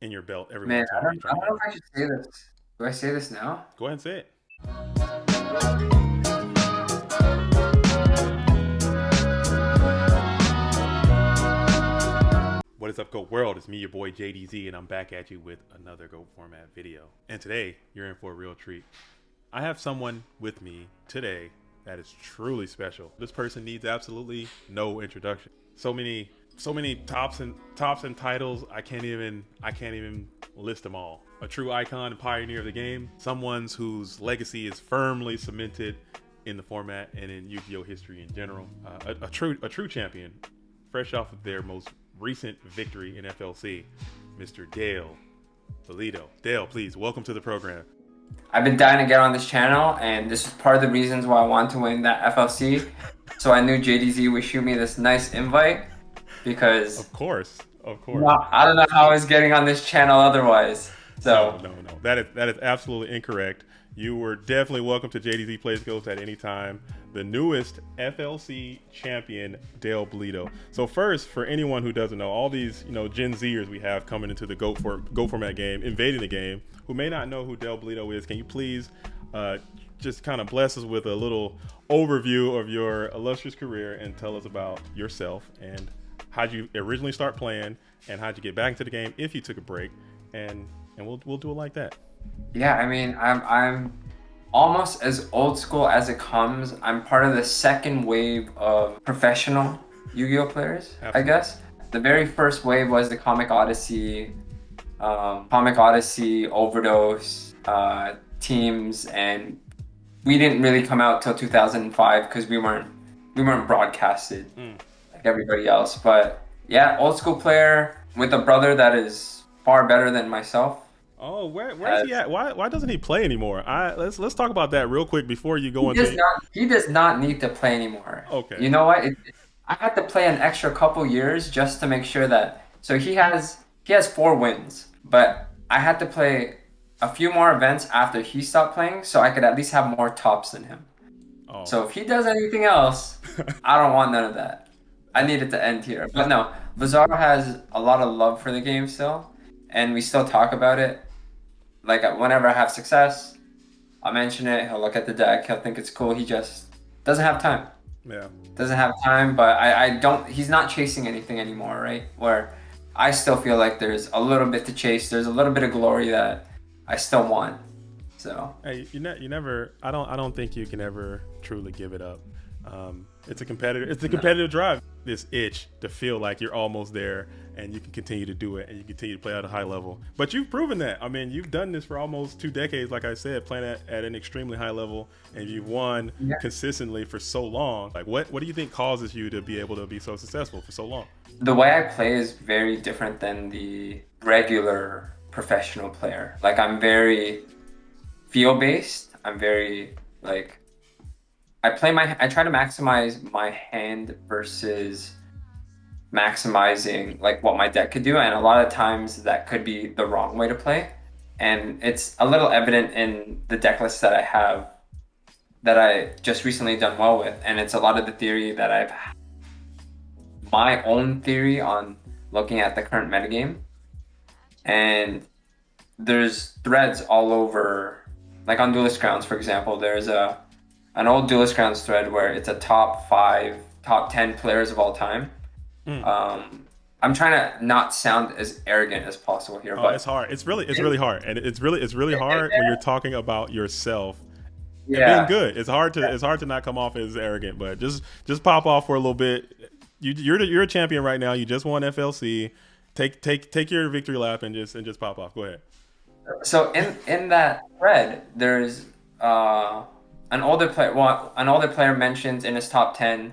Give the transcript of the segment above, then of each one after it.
in your belt. Man, Everyone's I going to be don't, I trying to don't get know one. if I should say this. Do I say this now? Go ahead and say it. What is up, Goat World? It's me, your boy JDZ, and I'm back at you with another Goat Format video. And today, you're in for a real treat. I have someone with me today that is truly special. This person needs absolutely no introduction. So many tops and titles. I can't even list them all. A true icon and pioneer of the game. Someone whose legacy is firmly cemented in the format and in Yu-Gi-Oh history in general. A true champion, fresh off of their most recent victory in FLC, Mr. Dale Bellido. Dale, please welcome to the program. I've been dying to get on this channel, and this is part of the reasons why I wanted to win that FLC. So I knew JDZ would shoot me this nice invite because Of course, of course. I don't know how I was getting on this channel otherwise. No, So no, no. That is absolutely incorrect. You were definitely welcome to JDZ Plays Ghost at any time. The newest FLC champion, Dale Bellido. So first, for anyone who doesn't know, all these Gen Zers we have coming into the Goat Format game, invading the game, who may not know who Dale Bellido is, can you please just kind of bless us with a little overview of your illustrious career and tell us about yourself and how'd you originally start playing and how'd you get back into the game if you took a break, and we'll do it like that. yeah, I mean, I'm almost as old school as it comes. I'm part of the second wave of professional Yu-Gi-Oh players, I Absolutely. guess. The very first wave was the Comic Odyssey, Overdose, teams, and we didn't really come out till 2005 because we weren't broadcasted Mm. like everybody else. But yeah, old school player with a brother that is far better than myself. Oh, where's he Has at? Why doesn't he play anymore? Let's talk about that real quick before you go he does into. not he does not need to play anymore. Okay. You know what? I had to play an extra couple years just to make sure that. So he has 4 wins, but I had to play a few more events after he stopped playing, so I could at least have more tops than him. Oh. So if he does anything else, I don't want none of that. I need it to end here. But That's no, Lazaro has a lot of love for the game still, and we still talk about it. Like whenever I have success, I'll mention it. He'll look at the deck. He'll think it's cool. He just doesn't have time. yeah. Doesn't have time. But I don't. He's not chasing anything anymore, right? Where I still feel like there's a little bit to chase. There's a little bit of glory that I still want. So Hey, you never. I don't think you can ever truly give it up. It's a competitive. It's a no. competitive drive. This itch to feel like you're almost there and you can continue to do it and you continue to play at a high level. But you've proven that. I mean, you've done this for almost 2 decades, like I said, playing at an extremely high level, and you've won Yeah. consistently for so long. Like, what do you think causes you to be able to be so successful for so long? The way I play is very different than the regular professional player. Like I'm very feel based. I'm very like I try to maximize my hand versus maximizing like what my deck could do, and a lot of times that could be the wrong way to play. And it's a little evident in the deck list that I have that I just recently done well with, and it's a lot of the theory that I've my own theory on looking at the current metagame. And there's threads all over, like on Duelist Grounds, for example. There's an old Duelist Grounds thread where it's a top 5, top 10 players of all time. Mm. I'm trying to not sound as arrogant as possible here, Oh, it's but hard. It's really hard, and it's really hard when you're talking about yourself and being yeah, good. It's hard to not come off as arrogant, but just pop off for a little bit. You're a champion right now. You just won FLC. Take your victory lap and just pop off. Go ahead. so in that thread, there's an older player. Well, an older player mentions in his top 10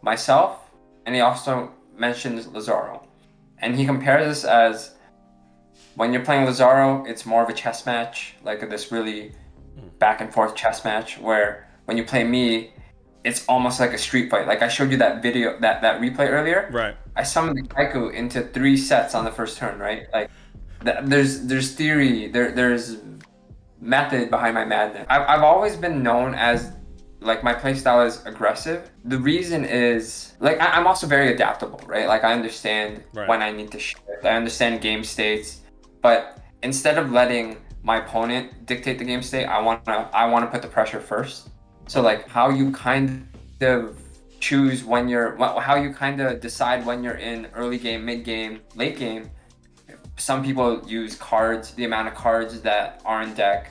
myself, and he also mentions Lazaro, and he compares this as when you're playing Lazaro, it's more of a chess match, like this really back and forth chess match. Where when you play me, it's almost like a street fight. Like I showed you that video, that replay earlier. Right. I summoned the Kaiku into 3 sets on the first turn, right? Like there's theory, there's method behind my madness. I've always been known as like my playstyle is aggressive. The reason is like I'm also very adaptable, right? Like I understand Right. when I need to shift. I understand game states. But instead of letting my opponent dictate the game state, I wanna put the pressure first. So Okay. like how you kind of choose when you're how you kind of decide when you're in early game, mid game, late game. Some people use cards, the amount of cards that are in deck,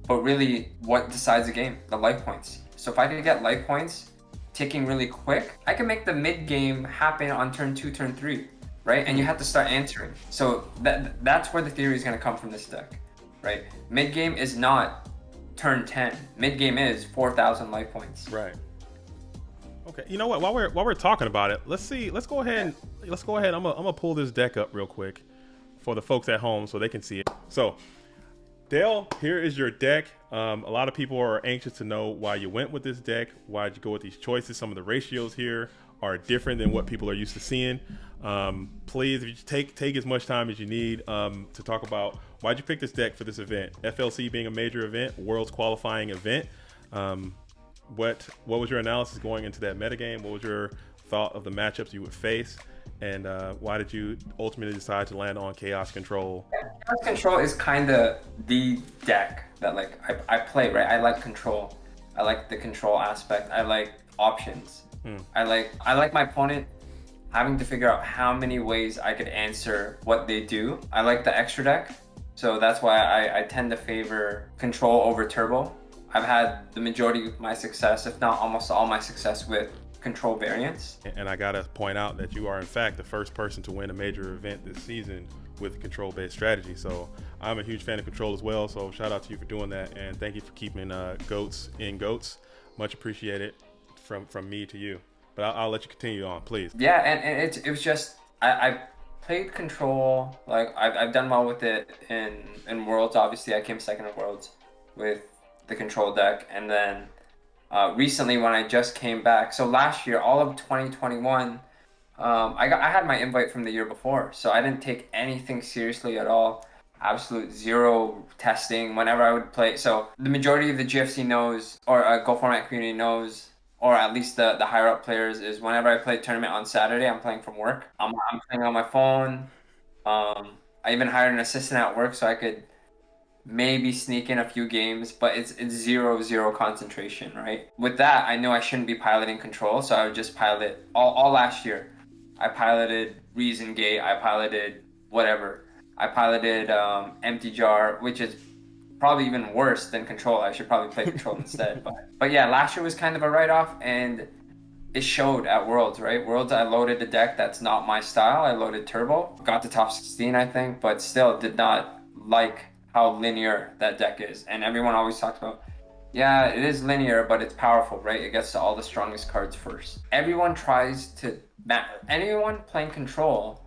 but really what decides the game? The life points. So if I could get life points ticking really quick, I can make the mid game happen on turn 2, turn 3, right? And you have to start answering. So that's where the theory is going to come from this deck, right? Mid game is not turn 10. Mid game is 4,000 life points. Right. Okay. You know what? While we're talking about it, let's see. Let's go ahead. I'm gonna pull this deck up real quick for the folks at home so they can see it. So, Dale, here is your deck. A lot of people are anxious to know why you went with this deck. Why'd you go with these choices? Some of the ratios here are different than what people are used to seeing. Please, if you take as much time as you need to talk about why'd you pick this deck for this event. FLC being a major event, Worlds qualifying event. What was your analysis going into that metagame? What was your thought of the matchups you would face? And why did you ultimately decide to land on Chaos Control? Chaos Control is kind of the deck that like I play, right? I like control. I like the control aspect. I like options. I like my opponent having to figure out how many ways I could answer what they do. I like the extra deck. So that's why I tend to favor control over turbo. I've had the majority of my success, if not almost all my success, with control variants. And I gotta point out that you are in fact the first person to win a major event this season with control-based strategy. So I'm a huge fan of control as well. So shout out to you for doing that, and thank you for keeping goats in goats. Much appreciated from me to you. But I'll let you continue on, please. Yeah, and it was just I played control, like I've done well with it in Worlds. Obviously, I came second in Worlds with the control deck, and then recently when I just came back, so last year, all of 2021, I had my invite from the year before, so I didn't take anything seriously at all. Absolute zero testing whenever I would play. So the majority of the GFC knows, or Goatformat community knows, or at least the higher up players, is whenever I play tournament on Saturday, I'm playing from work. I'm playing on my phone. I even hired an assistant at work so I could maybe sneak in a few games, but it's zero concentration, right? With that, I know I shouldn't be piloting control, so I would just pilot all last year. I piloted Reason Gate, I piloted whatever. I piloted Empty Jar, which is probably even worse than control. I should probably play control instead. But yeah, last year was kind of a write-off, and it showed at Worlds, right? Worlds, I loaded a deck that's not my style. I loaded Turbo, got to top 16, I think, but still did not like how linear that deck is. And everyone always talks about, yeah, it is linear, but it's powerful, right? It gets to all the strongest cards first. Everyone tries to anyone playing control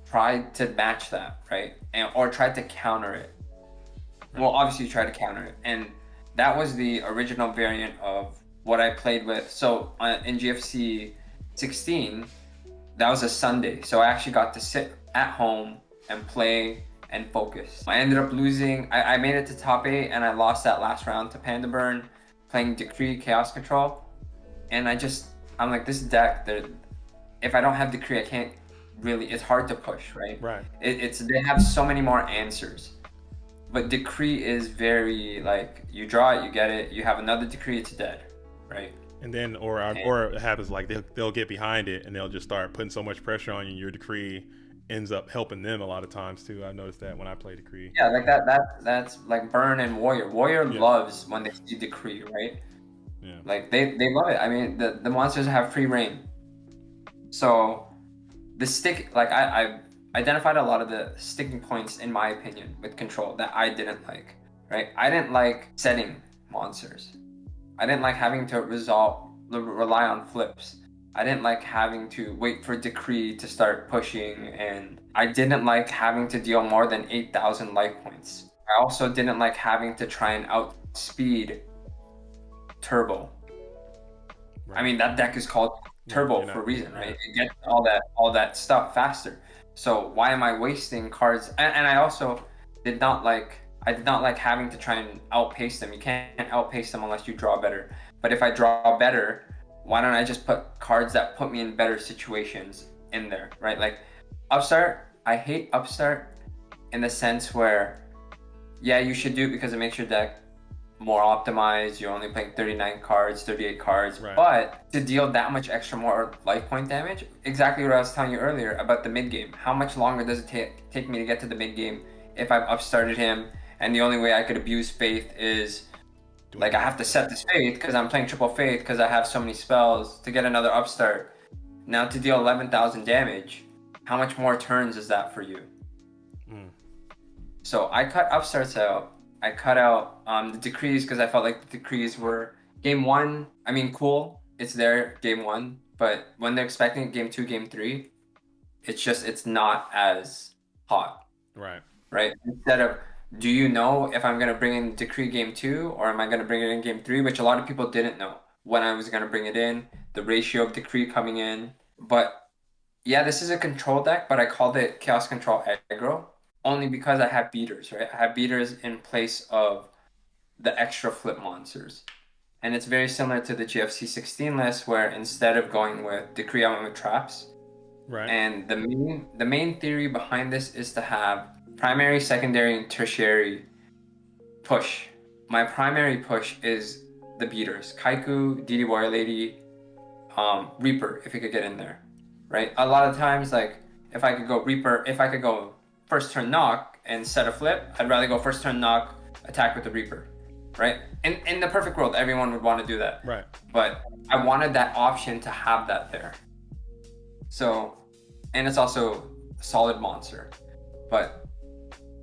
tried to match that, right? Or tried to counter it. Well, obviously you try to counter it. And that was the original variant of what I played with. So in GFC 16, that was a Sunday. So I actually got to sit at home and play and focus. I ended up losing. I made it to top 8 and I lost that last round to Panda Burn, playing Decree Chaos Control. And I'm like, this deck, if I don't have Decree, I can't really, it's hard to push, right? Right. They have so many more answers. But Decree is very like, you draw it, you get it, you have another Decree, it's dead, right? And then, or it happens like they'll get behind it and they'll just start putting so much pressure on you. Your Decree ends up helping them a lot of times too. I noticed that when I play Decree. Yeah, like that's like Burn and Warrior. Warrior loves when they see Decree, right? Yeah. Like they love it. I mean, the monsters have free reign. So the stick, like I identified a lot of the sticking points in my opinion with control that I didn't like, right? I didn't like setting monsters. I didn't like having to rely on flips. I didn't like having to wait for Decree to start pushing, and I didn't like having to deal more than 8,000 life points. I also didn't like having to try and outspeed Turbo. Right. I mean, that deck is called Turbo for a reason, right? It gets all that stuff faster. So why am I wasting cards? And I also did not like having to try and outpace them. You can't outpace them unless you draw better. But if I draw better, why don't I just put cards that put me in better situations in there, right? Like Upstart, I hate Upstart in the sense where, yeah, you should do it because it makes your deck more optimized. You're only playing 39 cards, 38 cards, Right. but to deal that much extra more life point damage, exactly what I was telling you earlier about the mid game. How much longer does it take me to get to the mid game if I've upstarted him, and the only way I could abuse Faith is like I have to set this Faith because I'm playing triple Faith because I have so many spells to get another upstart. Now to deal 11,000 damage, how much more turns is that for you? So I cut upstarts out. I cut out the decrees because I felt like the decrees were game one. I mean, cool, it's there game one, but when they're expecting it, game two, game three, it's not as hot. Right. Right. Instead of, do you know if I'm gonna bring in decree game two or am I gonna bring it in game three? Which a lot of people didn't know when I was gonna bring it in, the ratio of decree coming in. But yeah, this is a control deck, but I called it Chaos Control Aggro only because I have beaters, right? I have beaters in place of the extra flip monsters. And it's very similar to the GFC 16 list where instead of going with Decree, I went with traps. Right. And the main theory behind this is to have primary, secondary, and tertiary push. My primary push is the beaters. Kaiku, DD Warrior Lady, Reaper, if you could get in there. Right? A lot of times, like, if I could go Reaper, if I could go first turn knock and set a flip, I'd rather go first turn knock, attack with the Reaper. Right? In the perfect world, everyone would want to do that. Right. But I wanted that option to have that there. So, and it's also a solid monster. But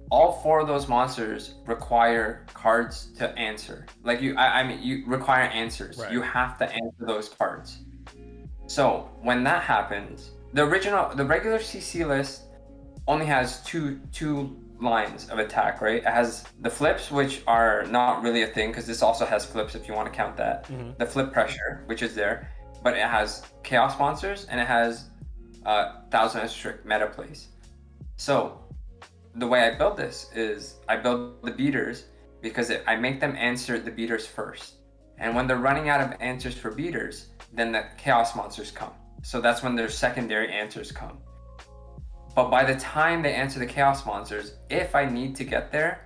all four of those monsters require cards to answer. Like I mean, you require answers. Right. You have to answer those cards. So when that happens, the regular CC list only has two lines of attack, right? It has the flips, which are not really a thing because this also has flips if you want to count that. Mm-hmm. The flip pressure, which is there, but it has chaos monsters and it has 1,000 strict meta plays. So the way I build this is I build the beaters because I make them answer the beaters first. And when they're running out of answers for beaters, then the chaos monsters come. So that's when their secondary answers come. But by the time they answer the chaos monsters, if I need to get there,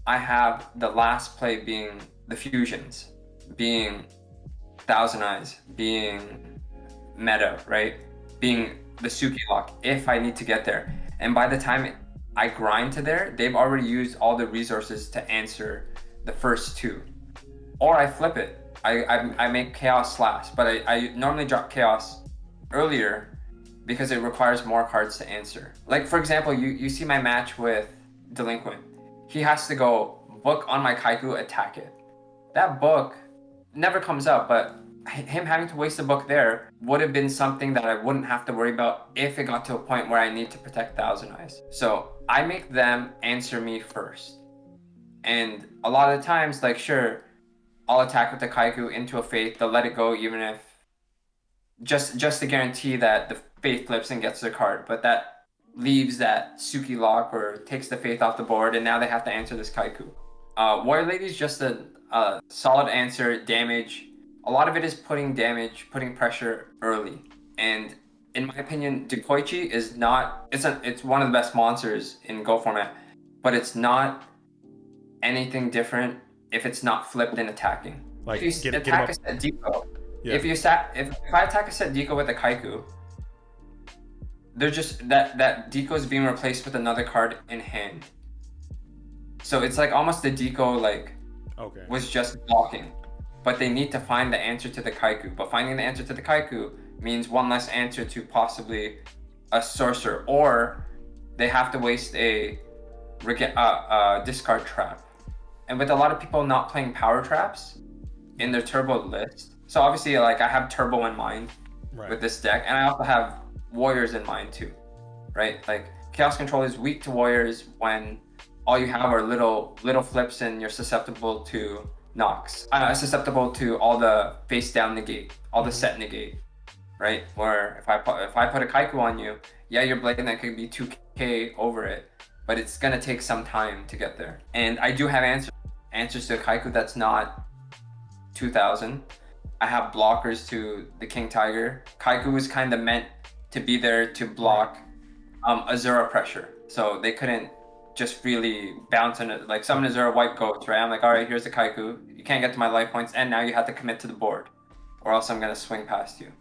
I have the last play being the fusions, being Thousand Eyes, being meta, right? Being the Suki lock, if I need to get there. And by the time I grind to there, they've already used all the resources to answer the first two. Or I flip it. I make chaos last, but I normally drop chaos earlier because it requires more cards to answer. Like for example, you see my match with Delinquent. He has to go book on my Kaiku, attack it. That book never comes up, but him having to waste a book there would have been something that I wouldn't have to worry about if it got to a point where I need to protect Thousand Eyes. So I make them answer me first. And a lot of the times, like sure, I'll attack with the Kaiku into a Faith, they'll let it go even if just to guarantee that the Faith flips and gets the card, but that leaves that Suki lock or takes the Faith off the board and now they have to answer this Kaiku. Warrior Lady is just a solid answer, damage. A lot of it is putting pressure early. And in my opinion, Dekoichi is not, it's one of the best monsters in Goatformat, but it's not anything different if it's not flipped and attacking. Like if you attack a set Deco, yeah. if I attack a set Deco with a Kaiku, they're just that Deco is being replaced with another card in hand. So it's like almost the Deco was just blocking. But they need to find the answer to the Kaiku. But finding the answer to the Kaiku means one less answer to possibly a sorcerer, or they have to waste a discard trap. And with a lot of people not playing power traps in their turbo list, so obviously like I have turbo in mind with this deck, and I also have warriors in mind too, right? Like chaos control is weak to warriors when all you have are little flips and you're susceptible to knocks. Susceptible to all the face down negate, all the set negate, right? Where if I put a Kaiku on you, yeah, your blade that could be 2k over it, but it's gonna take some time to get there. And I do have answers to a Kaiku that's not 2000. I have blockers to the King Tiger. Kaiku was kind of meant to be there to block Azura pressure, so they couldn't just really bouncing it. Like summon Azura, white goats, right? I'm like, all right, here's the Kaiku. You can't get to my life points, and now you have to commit to the board, or else I'm gonna swing past you.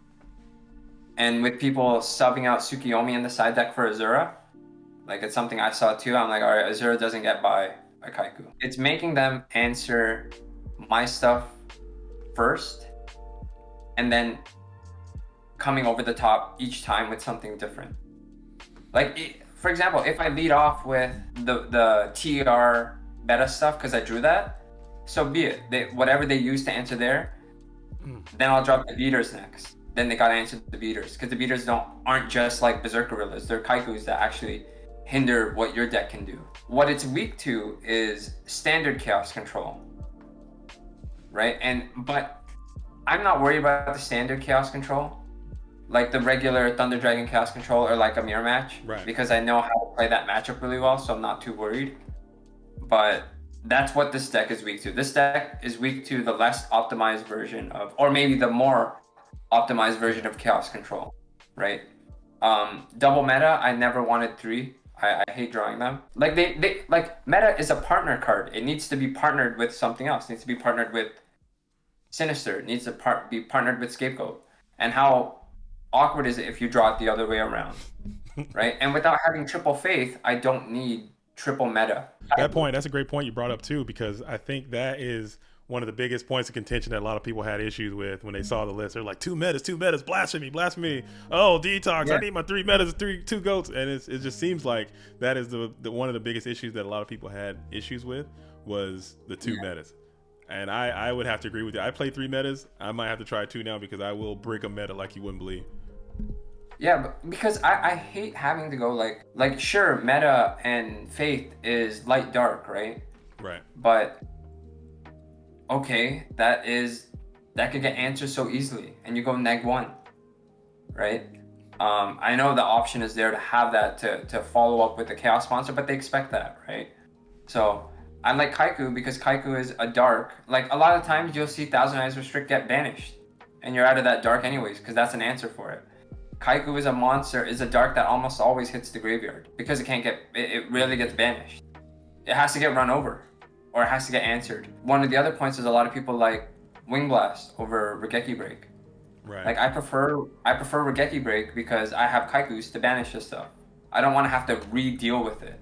And with people subbing out Tsukiyomi in the side deck for Azura, like it's something I saw too. I'm like, all right, Azura doesn't get by a Kaiku. It's making them answer my stuff first, and then coming over the top each time with something different. Like, for example, if I lead off with the TR meta stuff because I drew that, so be it. Whatever they use to answer there, then I'll drop the beaters next. Then they gotta answer the beaters because the beaters aren't just like Berserk Gorillas. They're Kaikus that actually hinder what your deck can do. What it's weak to is standard chaos control, right? But I'm not worried about the standard chaos control, like the regular Thunder Dragon chaos control or like a mirror match, right? Because I know how to play that matchup really well, so I'm not too worried. But that's what this deck is weak to. This deck is weak to the less optimized version of, or maybe the more optimized version of chaos control, right? Double meta, I never wanted 3. I hate drawing them. Like they like meta is a partner card. It needs to be partnered with something else. It needs to be partnered with Sinister. It needs to be partnered with Scapegoat. And how awkward is it if you draw it the other way around, right? And without having triple faith, I don't need triple meta. That's a great point you brought up too, because I think that is one of the biggest points of contention that a lot of people had issues with when they saw the list. They're like, 2 metas, blasphemy. Oh, detox, yeah. I need my 3 metas, 2 goats. And it just seems like that is the one of the biggest issues that a lot of people had issues with was the 2 metas. And I would have to agree with you. I play 3 metas. I might have to try 2 now because I will break a meta like you wouldn't believe. Yeah, but because I hate having to go like sure, meta and faith is light dark, right? Right. But okay, that could get answered so easily, and you go -1, right? I know the option is there to have that to follow up with the chaos monster, but they expect that, right? So I like Kaiku because Kaiku is a dark. Like a lot of times you'll see Thousand Eyes Restrict get banished, and you're out of that dark anyways because that's an answer for it. Kaiku is a monster, is a dark that almost always hits the graveyard because it rarely gets banished. It has to get run over, or it has to get answered. One of the other points is a lot of people like Wing Blast over Regeki Break. Right. Like I prefer Regeki Break because I have Kaikus to banish this stuff. I don't want to have to re-deal with it.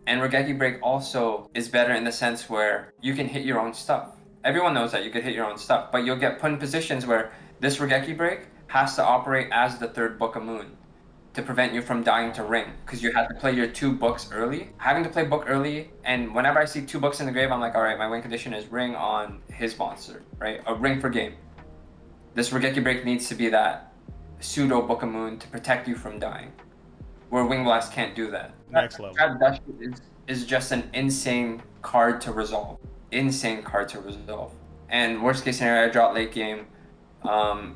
And Regeki Break also is better in the sense where you can hit your own stuff. Everyone knows that you can hit your own stuff, but you'll get put in positions where this Regeki Break has to operate as the 3rd Book of Moon to prevent you from dying to Ring, because you have to play your 2 books early. Having to play book early, and whenever I see 2 books in the grave, I'm like, all right, my win condition is Ring on his monster, right? A Ring per game. This Regeki Break needs to be that pseudo Book of Moon to protect you from dying, where Wing Blast can't do that. Next level. That is just an insane card to resolve. And worst case scenario, I draw it late game.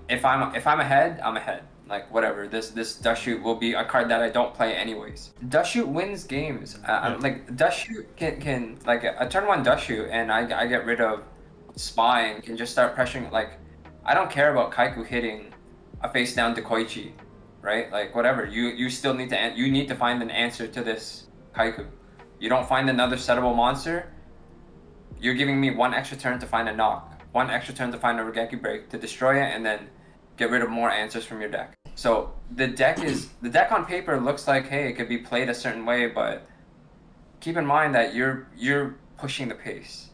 If I'm ahead, I'm ahead. Like whatever. This Dust Shoot will be a card that I don't play anyways. Dust Shoot wins games. Like Dust Shoot can like a turn 1 Dust Shoot, and I get rid of Spy and can just start pressuring. Like I don't care about Kaiku hitting a face down Dekoichi, right? Like whatever. You still need to find an answer to this Kaiku. You don't find another settable monster, you're giving me 1 extra turn to find a knock, 1 extra turn to find a Regeki Break to destroy it, and then get rid of more answers from your deck. So the deck on paper looks like, hey, it could be played a certain way, but keep in mind that you're pushing the pace.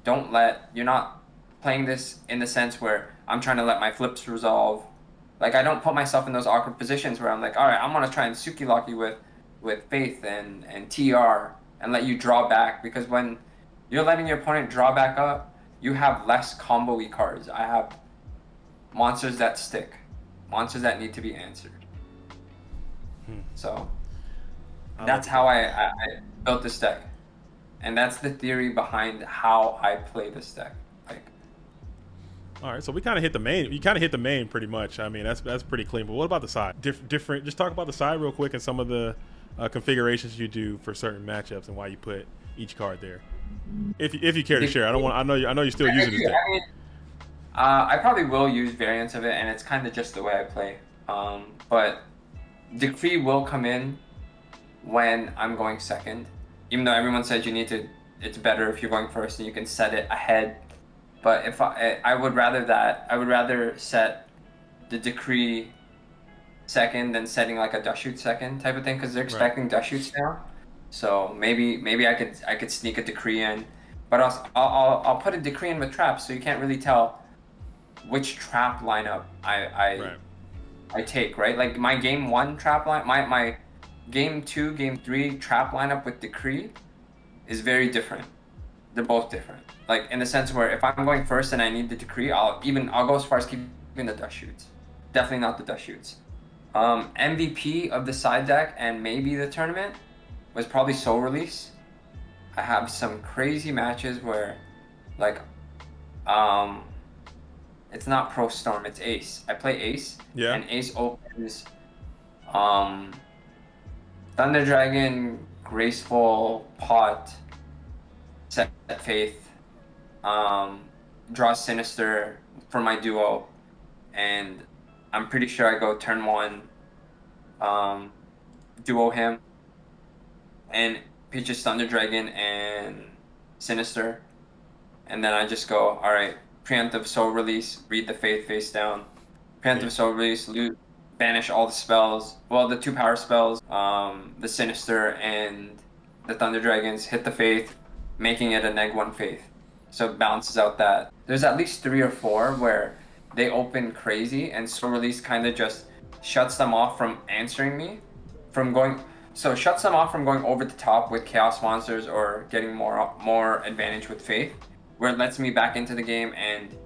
You're not playing this in the sense where I'm trying to let my flips resolve. Like I don't put myself in those awkward positions where I'm like, all right, I'm gonna try and Suki lock you with Faith and TR and let you draw back, because when you're letting your opponent draw back up, you have less combo-y cards. I have monsters that stick, monsters that need to be answered. So that's how I built this deck, and that's the theory behind how I play this deck. Like, all right, so we kind of hit the main. You kind of hit the main pretty much. I mean, that's pretty clean. But what about the side? Different. Just talk about the side real quick and some of the configurations you do for certain matchups and why you put each card there. If you care to share, I know you're still using this deck. I mean, I probably will use variants of it, and it's kind of just the way I play. But Decree will come in when I'm going second. Even though everyone says it's better if you're going first and you can set it ahead. But if I would rather I would rather set the decree second than setting like a dust shoot second type of thing, because they're expecting dust shoots now. So maybe I could sneak a decree in, but I'll put a decree in with traps, so you can't really tell which trap lineup I take, right? Like my game 1 trap line, my game 2, game 3 trap lineup with decree is very different. They're both different. Like in the sense where if I'm going first and I need the decree, I'll go as far as keeping the dust shoots. Definitely not the dust shoots. MVP of the side deck and maybe the tournament was probably Soul Release. I have some crazy matches where, like, it's not Pro Storm, it's Ace. I play Ace, and Ace opens Thunder Dragon, Graceful, Pot, Set Faith, draw Sinister for my duo, and I'm pretty sure I go turn 1, duo him, and pitches Thunder Dragon and Sinister, and then I just go, all right, preemptive Soul Release, read the Faith face down, preemptive Soul Release, loot, banish all the spells, well, the 2 power spells, the Sinister and the Thunder Dragons, hit the Faith, making it a -1 Faith. So it balances out that. There's at least 3 or 4 where they open crazy and Soul Release kind of just shuts them off from answering me, from going, so shuts them off from going over the top with Chaos Monsters or getting more advantage with Faith, where it lets me back into the game and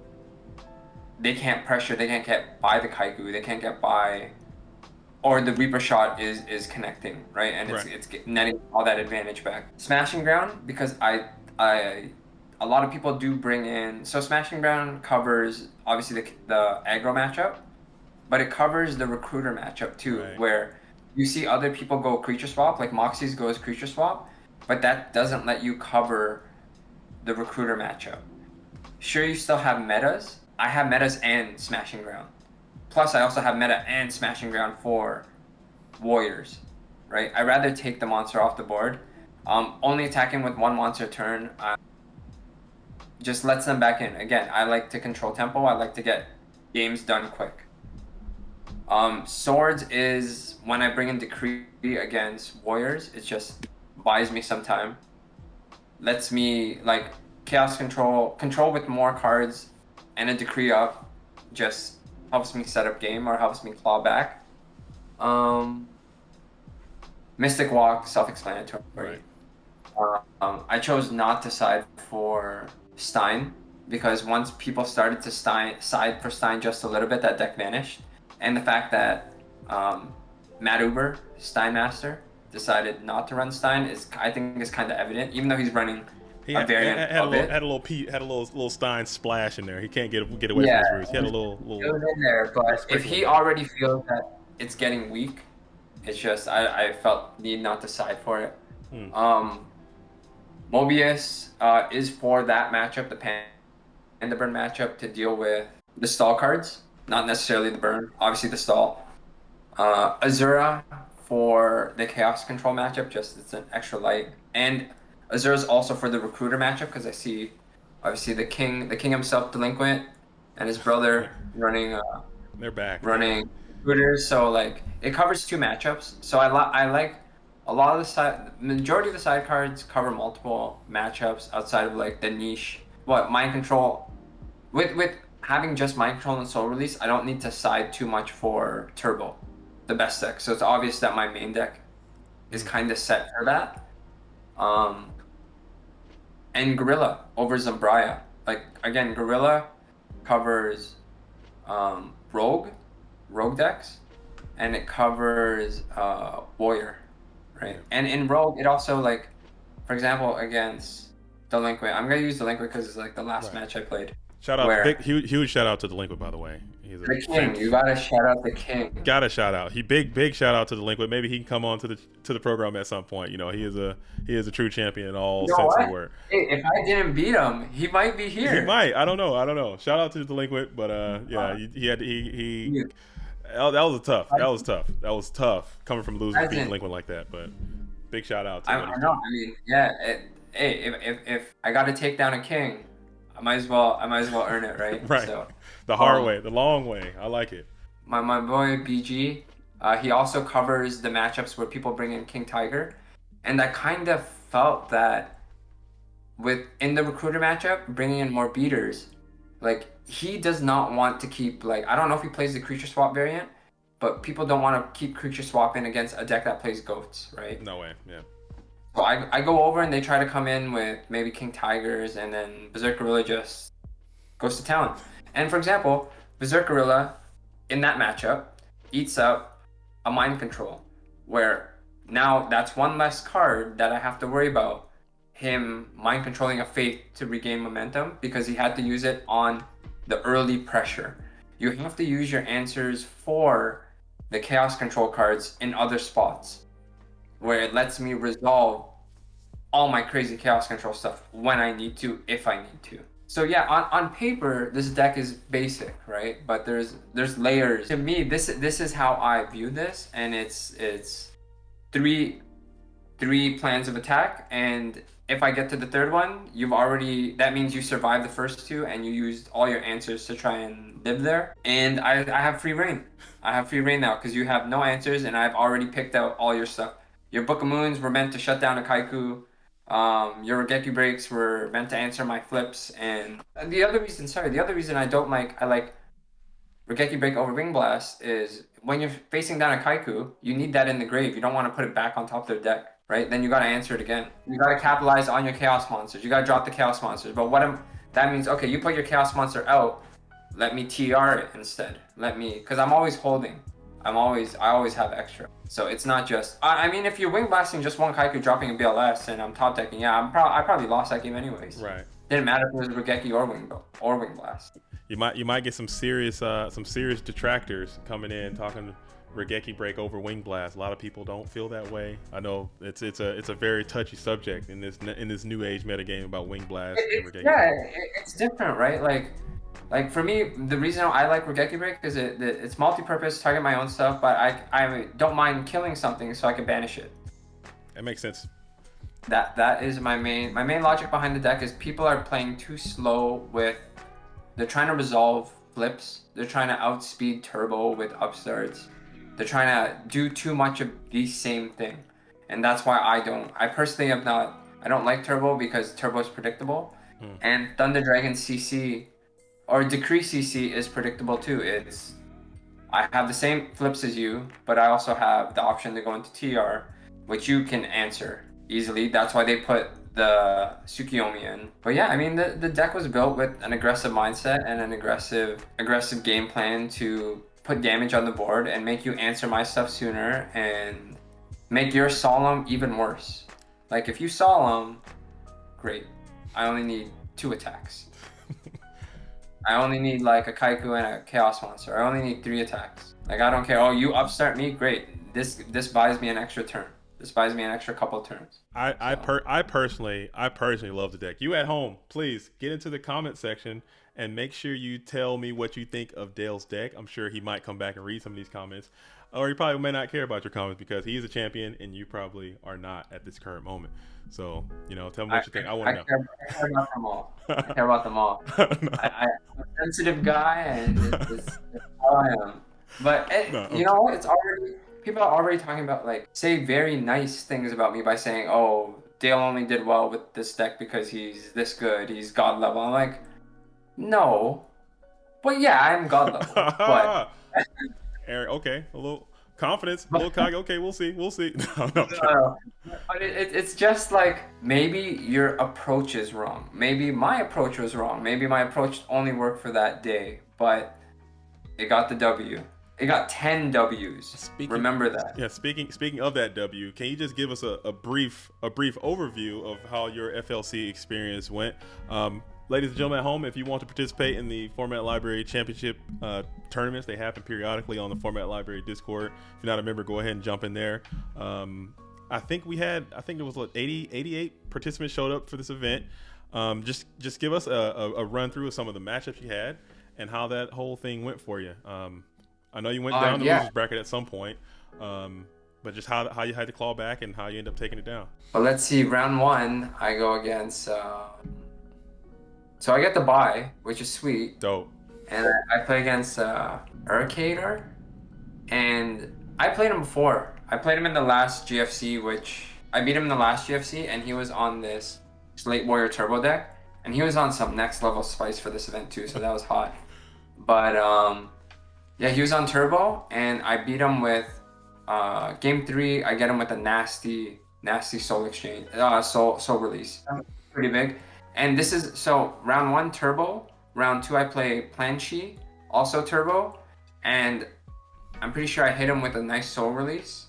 they can't pressure, they can't get by the Kaiku, they can't get by, or the Reaper Shot is connecting, right? And it's netting all that advantage back. Smashing Ground, because a lot of people do bring in, so Smashing Ground covers obviously the aggro matchup, but it covers the recruiter matchup too, where you see other people go creature swap, like Moxie's goes creature swap, but that doesn't let you cover the recruiter matchup. Sure, you still have metas. I have metas and Smashing Ground. Plus, I also have meta and Smashing Ground for Warriors, right? I'd rather take the monster off the board. Only attacking with 1 monster a turn just lets them back in. Again, I like to control tempo. I like to get games done quick. Swords is when I bring in Decree against Warriors, it just buys me some time. Lets me, like, Chaos control with more cards and a Decree up just helps me set up game or helps me claw back. Mystic Walk, self-explanatory. I chose not to side for Stein because once people started to side for Stein just a little bit, that deck vanished. And the fact that Matt Uber, Stein Master, decided not to run Stein I think is kind of evident, even though he's running a variant of it. Had a little Stein splash in there. He can't get away from his roots. He had a little. It was in there, but if he already feels that it's getting weak, it's just I felt need not to side for it. Mobius is for that matchup, the Panda Burn matchup, to deal with the stall cards, not necessarily the burn. Obviously the stall. Azura for the Chaos Control matchup, just it's an extra light, and Azura's also for the Recruiter matchup because I see, obviously the king himself Delinquent, and his brother running. They're back. Running Recruiters, so like it covers 2 matchups. So I like a lot of the majority of the side cards cover multiple matchups outside of like the niche. Mind Control, with having just Mind Control and Soul Release, I don't need to side too much for Turbo, the best deck. So it's obvious that my main deck is kind of set for that. And Gorilla over Zambria. Like, again, Gorilla covers Rogue decks, and it covers Warrior, right? And in Rogue, it also, like, for example, against Delinquent, I'm going to use Delinquent because it's like the last match I played. Shout out, huge shout out to Delinquent, by the way. He's the king. You gotta shout out the king. Gotta shout out. Big shout out to Delinquent. Maybe he can come on to the program at some point. You know, he is a true champion in all sense of the word. Hey, if I didn't beat him, he might be here. He might. I don't know. Shout out to Delinquent, but yeah, that was tough coming from losing to beat Delinquent like that. But Big shout out to what I he's know. doing. I mean, yeah. Hey, if I got to take down a king, I might as well earn it, right? Right. So, The hard um, way, the long way. I like it. my boy BG, he also covers the matchups where people bring in King Tiger, and I kind of felt that with in the recruiter matchup, bringing in more beaters, like he does not want to keep like I don't know if he plays the creature swap variant, but people don't want to keep creature swapping against a deck that plays goats, right? No way. Yeah. So I go over and they try to come in with maybe King Tigers, and then Berserk Gorilla just goes to town. And for example, Berserk Gorilla in that matchup eats up a mind control, where now that's one less card that I have to worry about him mind controlling a Faith to regain momentum because he had to use it on the early pressure. You have to use your answers for the chaos control cards in other spots where it lets me resolve all my crazy chaos control stuff when I need to, if I need to. So yeah, on paper, this deck is basic, right? But there's layers. To me, this is how I view this, and it's three three plans of attack, and if I get to the third one, that means you survived the first two and you used all your answers to try and live there. And I have free reign. I have free reign now because you have no answers and I've already picked out all your stuff. Your Book of Moons were meant to shut down a Kaiku. Your Regeki breaks were meant to answer my flips. And the other reason I like Regeki break over Ring Blast is when you're facing down a Kaiku, you need that in the grave. You don't want to put it back on top of their deck, right? Then you got to answer it again. You got to capitalize on your Chaos Monsters. You got to drop the Chaos Monsters. But that means, okay, you put your Chaos Monster out. Let me TR it instead. Because I'm always holding. I always have extra. So it's not just, I mean, if you're Wing Blasting just one Kaiku dropping a BLS and I'm top decking, yeah, I probably lost that game anyways. Right. Didn't matter if it was Regeki or Wing Blast. You might get some serious detractors coming in talking Regeki break over Wing Blast. A lot of people don't feel that way. I know it's a very touchy subject in this new age metagame about Wing Blast and Regeki. Yeah, it's different, right? Like for me, the reason I like Regeki break is it's multi-purpose, target my own stuff, but I don't mind killing something so I can banish it. That makes sense. That is my main logic behind the deck is people are playing too slow with. They're trying to resolve flips. They're trying to outspeed Turbo with upstarts. They're trying to do too much of the same thing. And that's why I personally I don't like Turbo because Turbo is predictable. And Thunder Dragon CC or Decree CC is predictable too. I have the same flips as you, but I also have the option to go into TR, which you can answer easily. That's why they put the Tsukiyomi in. But yeah, I mean the deck was built with an aggressive mindset and an aggressive game plan to put damage on the board and make you answer my stuff sooner and make your Solemn even worse. Like if you Solemn, great. I only need 2 attacks. I only need like a Kaiku and a Chaos Monster. I only need 3 attacks. Like I don't care. Oh, you upstart me? Great. This buys me an extra turn. This buys me an extra couple turns. I personally love the deck. You at home, please get into the comment section and make sure you tell me what you think of Dale's deck. I'm sure he might come back and read some of these comments, or he probably may not care about your comments because he's a champion and you probably are not at this current moment. So tell me what you think. I want to know. I care about them all. I care about them all. No. I'm a sensitive guy, and it's how I am. But No, you know what? People are already talking about say very nice things about me by saying, "Oh, Dale only did well with this deck because he's this good. He's god level." I'm like, no, but yeah, I'm god level. But Eric, okay, a little confidence, a little cocky. Okay, we'll see. But it's just like maybe your approach is wrong. Maybe my approach was wrong. Maybe my approach only worked for that day, but it got the W. It got 10 W's. Remember that. Yeah. Speaking of that W, can you just give us a brief overview of how your FLC experience went? Ladies and gentlemen at home, if you want to participate in the Format Library Championship tournaments, they happen periodically on the Format Library Discord. If you're not a member, go ahead and jump in there. I think it was 88 participants showed up for this event. Just give us a run through of some of the matchups you had and how that whole thing went for you. I know you went down the losers bracket at some point, but but just how you had to claw back and how you end up taking it down. But let's see. Round one, I go against. So I get the bye, which is sweet, Dope. and I play against Urcator, and I played him before. I played him in the last GFC, which I beat him in the last GFC, and he was on this Slate Warrior Turbo deck, and he was on some next level spice for this event too, so that was hot. But yeah, he was on Turbo, and I beat him with game 3. I get him with a nasty soul exchange, soul release, pretty big. And this is so round 1 Turbo, round 2 I play Planchi, also Turbo, and I'm pretty sure I hit him with a nice soul release.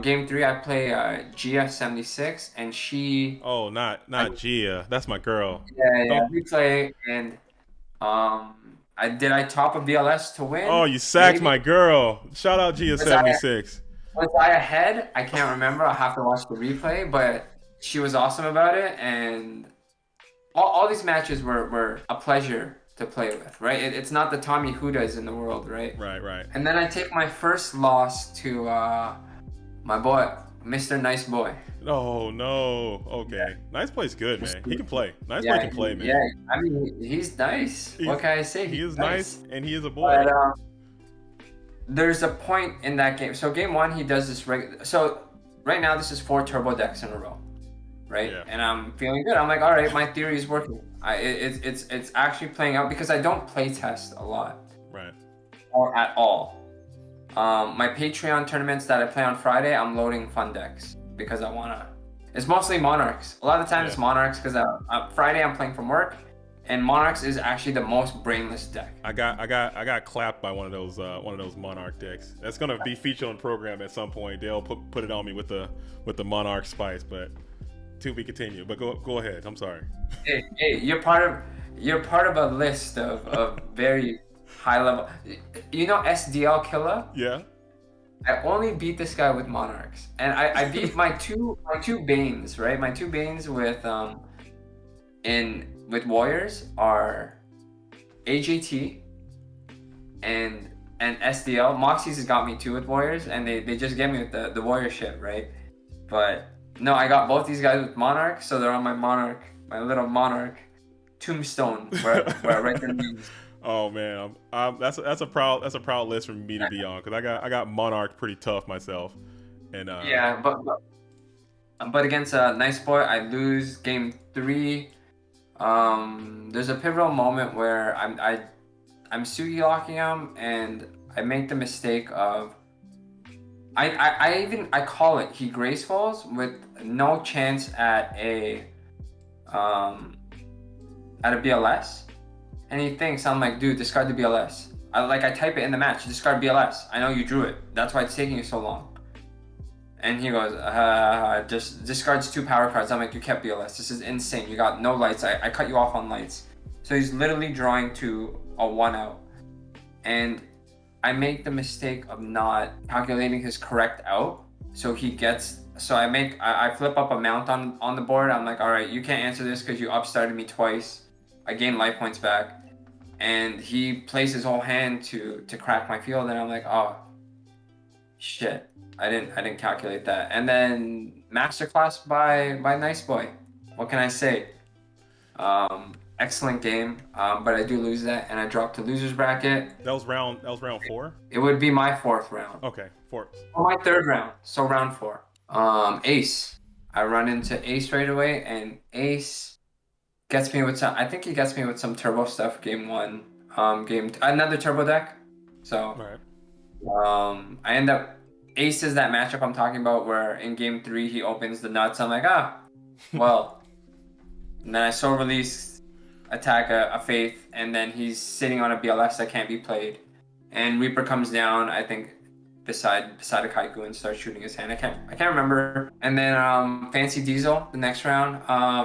Game 3 I play GF76, and she. Oh, not Gia. That's my girl. Yeah. We play, and I top a BLS to win. Oh, you sacked maybe? my girl. Shout out Gia76. Was I ahead? I can't remember. I'll have to watch the replay, but she was awesome about it, and all these matches were a pleasure to play with, right? It's not the Tommy Hudas in the world, right? Right. And then I take my first loss to my boy, Mr. Nice Boy. Oh, no. Okay. Yeah. Nice Boy's good, man. He can play. Nice Boy can play, man. Yeah, I mean, he's nice. What can I say? He is nice, and he is a boy. But, there's a point in that game. So game 1, he does this so right now this is 4 turbo decks in a row, right? Yeah. And I'm feeling good. I'm like, all right, my theory is working. It's actually playing out because I don't play test a lot, right? Or at all. My Patreon tournaments that I play on Friday, I'm loading fun decks because I wanna. It's mostly Monarchs. A lot of times it's Monarchs because Friday I'm playing from work. And Monarchs is actually the most brainless deck. I got clapped by one of those Monarch decks. That's gonna be featured on the program at some point. They'll put it on me with the Monarch spice, but to be continued. But go ahead. I'm sorry. Hey, you're part of a list of very high level. You know SDL Killer? Yeah. I only beat this guy with Monarchs, and I beat my two Banes, right? My 2 Banes with Warriors are AJT and SDL. Moxie's has got me too with Warriors, and they just get me with the Warrior shit, right? But no, I got both these guys with Monarch, so they're on my little Monarch tombstone where I write their names. Oh man, that's a proud list for me to be on, because I got Monarch pretty tough myself, and yeah, but against Nice Boy I lose game 3. There's a pivotal moment where I'm Sugi locking him, and I make the mistake of I call it, he gracefuls with no chance at a BLS, and he thinks I'm like, dude, discard the BLS. I type it in the match, discard BLS. I know you drew it. That's why it's taking you so long. And he goes, just discards 2 power cards. I'm like, you kept BLS. This is insane. You got no lights. I cut you off on lights. So he's literally drawing to a 1-out. And I make the mistake of not calculating his correct out. So I flip up a mount on the board. I'm like, all right, you can't answer this because you upstarted me twice. I gain life points back. And he plays his whole hand to crack my field. And I'm like, oh, shit. I didn't calculate that. And then masterclass by Nice Boy. What can I say? Excellent game, but I do lose that, and I drop to losers bracket. That was round 4. It would be my 4th round. Okay, 4th. Or my 3rd round. So round 4. Ace. I run into Ace right away, and Ace gets me with some. I think he gets me with some turbo stuff. Game 1. Another turbo deck. So. Right. I end up. Ace is that matchup I'm talking about where in game 3 he opens the nuts. I'm like, well. And then I soul release, attack a Faith, and then he's sitting on a BLS that can't be played. And Reaper comes down, I think, beside a Kaiku and starts shooting his hand. I can't remember. And then Fancy Diesel the next round.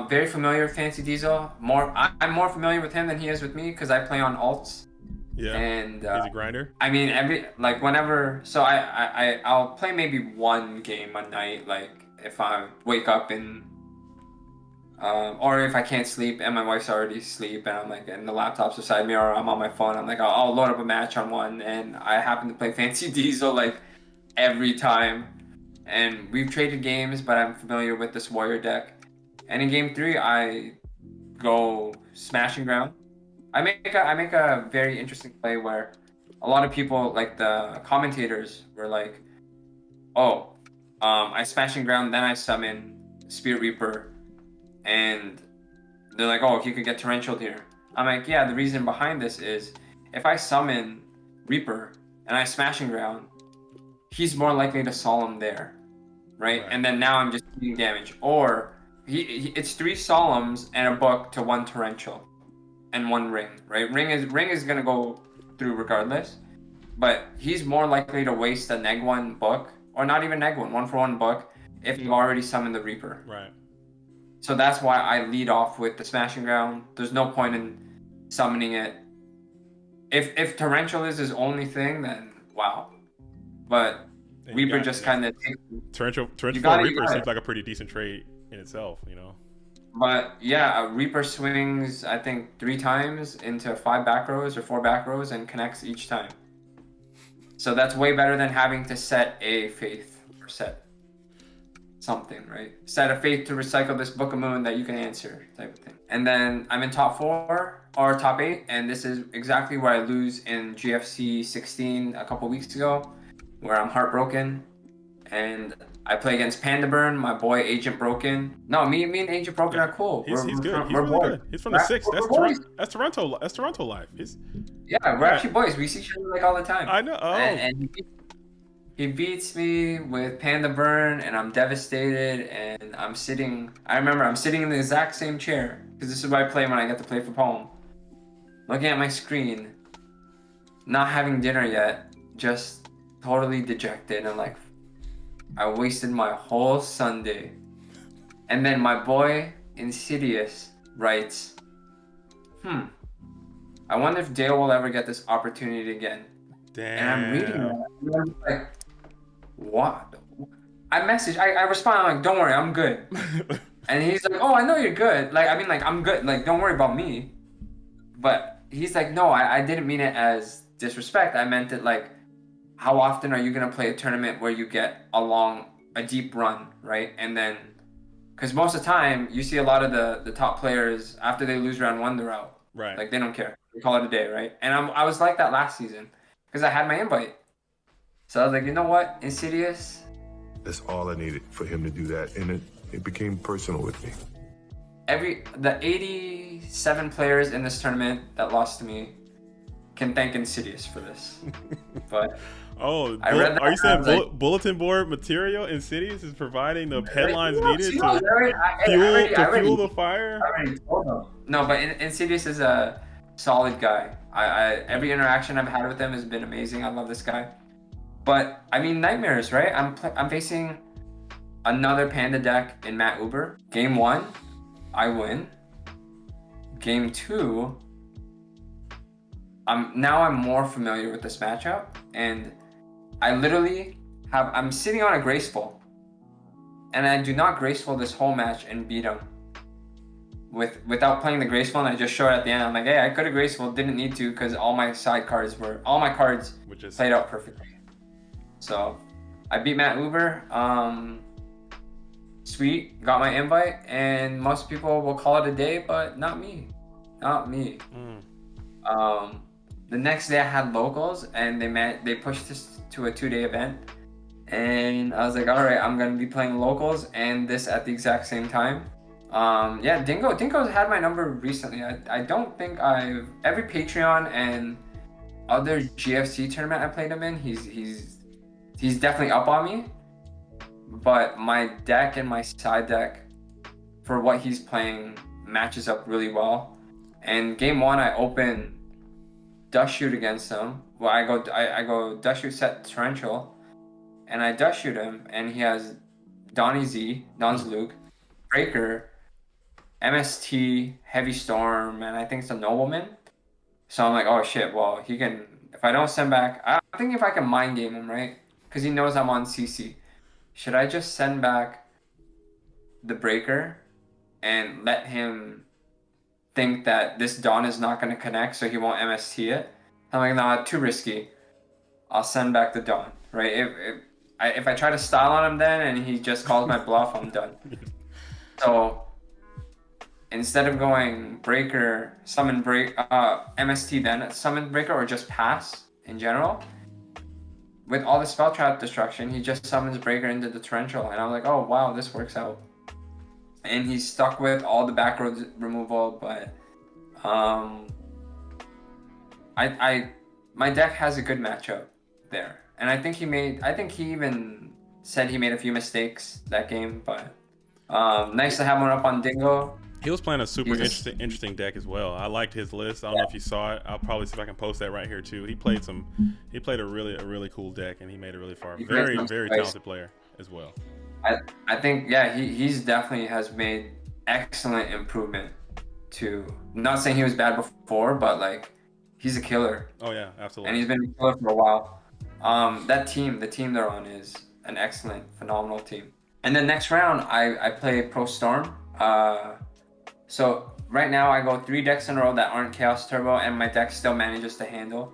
Very familiar with Fancy Diesel. I'm more familiar with him than he is with me because I play on alts. Yeah, and he's a grinder. I mean, whenever, so I'll play maybe 1 game a night, like if I wake up and or if I can't sleep and my wife's already asleep and I'm like, and the laptop's beside me or I'm on my phone, I'm like, I'll load up a match on one, and I happen to play Fancy Diesel like every time. And we've traded games, but I'm familiar with this warrior deck. And in game 3, I go smashing ground. I make a very interesting play where a lot of people, like the commentators, were like, "Oh, I smashing ground, then I summon Spirit Reaper," and they're like, "Oh, he could get torrential here." I'm like, "Yeah, the reason behind this is if I summon Reaper and I smashing ground, he's more likely to solemn there, right? Right. And then now I'm just eating damage, or it's 3 solemns and a book to 1 torrential and 1 ring, right? Ring is gonna go through regardless, but he's more likely to waste a neg 1 book, or not even neg 1, 1 for 1 book, if you've already summoned the Reaper. Right. So that's why I lead off with the smashing ground. There's no point in summoning it. If torrential is his only thing, then wow. But And you Reaper got just kind of takes. torrential You for got it. You Reaper got seems it. like a pretty decent trade in itself. But yeah, a Reaper swings I think 3 times into 5 back rows or 4 back rows and connects each time. So that's way better than having to set a faith or set something, right? Set a faith to recycle this Book of Moon that you can answer type of thing. And then I'm in top 4 or top 8, and this is exactly where I lose in GFC 16 a couple weeks ago, where I'm heartbroken. And I play against Panda Burn, my boy Agent Broken. No, me and Agent Broken Yeah, are cool. he's good. He's We're really boys. good. He's from the six. We're boys. That's Toronto. That's Toronto life. Yeah, we're Yeah, actually boys. We see each other like all the time. I know. Oh, And he beats me with Panda Burn, and I'm devastated. And I'm sitting. I remember I'm sitting in the exact same chair because this is what I play when I get to play for home. Looking at my screen, not having dinner yet, just totally dejected and like, I wasted my whole Sunday. And then my boy Insidious writes, I wonder if Dale will ever get this opportunity again. damn. And I'm reading that, and I'm just like, what? I respond, I'm like, don't worry, I'm good. And he's like, oh, I know you're good. Like, I mean, like, I'm good. Like, don't worry about me. But he's like, no, I didn't mean it as disrespect. I meant it like, how often are you going to play a tournament where you get a deep run, right? And then, because most of the time, you see a lot of the top players, after they lose round 1, they're out. Right. Like, they don't care. They call it a day, right? And I was like that last season because I had my invite. So I was like, you know what? Insidious. That's all I needed for him to do that. And it became personal with me. The 87 players in this tournament that lost to me can thank Insidious for this. But Oh, I read that are you saying like, bulletin board material Insidious is providing the headlines needed to to fuel the fire? I already told them. No, but Insidious is a solid guy. Every interaction I've had with him has been amazing. I love this guy. But I mean, nightmares, right? I'm facing another Panda deck in Matt Uber. Game 1, I win. Game 2, I'm more familiar with this matchup, and I literally I'm sitting on a graceful, and I do not graceful this whole match and beat him without playing the graceful, and I just show it at the end. I'm like, hey, I could have graceful, didn't need to because all my cards played out perfectly. So I beat Matt Uber. Sweet, got my invite, and most people will call it a day, but not me. The next day I had locals, and they pushed this to a 2-day event, and I was like, all right, I'm gonna be playing locals and this at the exact same time. Yeah, Dingo's had my number recently. I don't think every Patreon and other GFC tournament I played him in, he's definitely up on me. But my deck and my side deck for what he's playing matches up really well. And game 1 I open dust shoot against him. Well, I go dust shoot set torrential, and I dust shoot him, and he has Don's Luke, Breaker, MST, Heavy Storm, and I think it's a Nobleman. So I'm like, oh shit, well, he can, if I don't send back, I'm thinking if I can mind game him, right? Because he knows I'm on CC. Should I just send back the Breaker and let him think that this Dawn is not going to connect so he won't MST it? I'm like, nah, too risky. I'll send back the Dawn, right? if I try to style on him then and he just calls my bluff, I'm done. So instead of going breaker, summon break, MST then summon breaker, or just pass in general, with all the spell trap destruction, he just summons breaker into the torrential, and I'm like, oh wow, this works out. And he's stuck with all the back roads removal, but my deck has a good matchup there, and I think he even said he made a few mistakes that game, but nice to have one up on Dingo. He was playing a super interesting deck as well. I liked his list. I don't know if you saw it. I'll probably see if I can post that right here too. He played a really cool deck, and he made it really far. Very talented player as well. I think, yeah, he's definitely has made excellent improvement to, not saying he was bad before, but like he's a killer. Oh yeah, absolutely. And he's been a killer for a while. The team they're on is an excellent, phenomenal team. And then next round, I play Pro Storm. So right now I go 3 decks in a row that aren't Chaos Turbo, and my deck still manages to handle.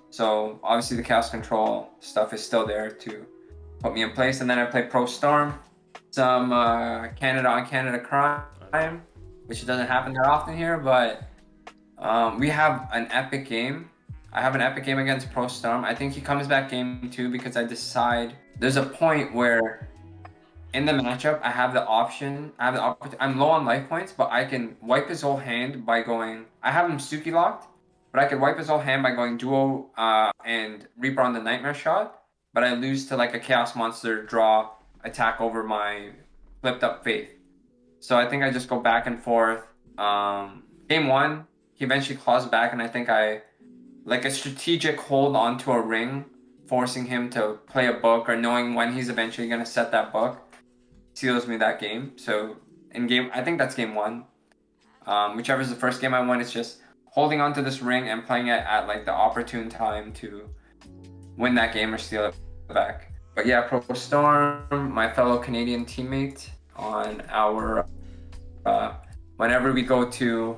So obviously the Chaos Control stuff is still there to put me in place. And then I play Pro Storm, some Canada on Canada crime, which doesn't happen that often here, but we have an epic game. I have an epic game against Pro Storm. I think he comes back game 2 because I decide there's a point where in the matchup, I have the option. I'm low on life points, but I can wipe his whole hand by going. I have him Suki locked, but I could wipe his whole hand by going Duo and Reaper on the Nightmare Shot. But I lose to like a Chaos Monster draw attack over my flipped up Faith. So I think I just go back and forth. Game 1, he eventually claws back, and I think I like a strategic hold onto a ring, forcing him to play a book, or knowing when he's eventually going to set that book, seals me that game. So in game, I think that's game 1. Whichever is the first game I won, it's just holding onto this ring and playing it at like the opportune time to win that game or steal it back. But yeah, Pro Storm, my fellow Canadian teammate on our whenever we go to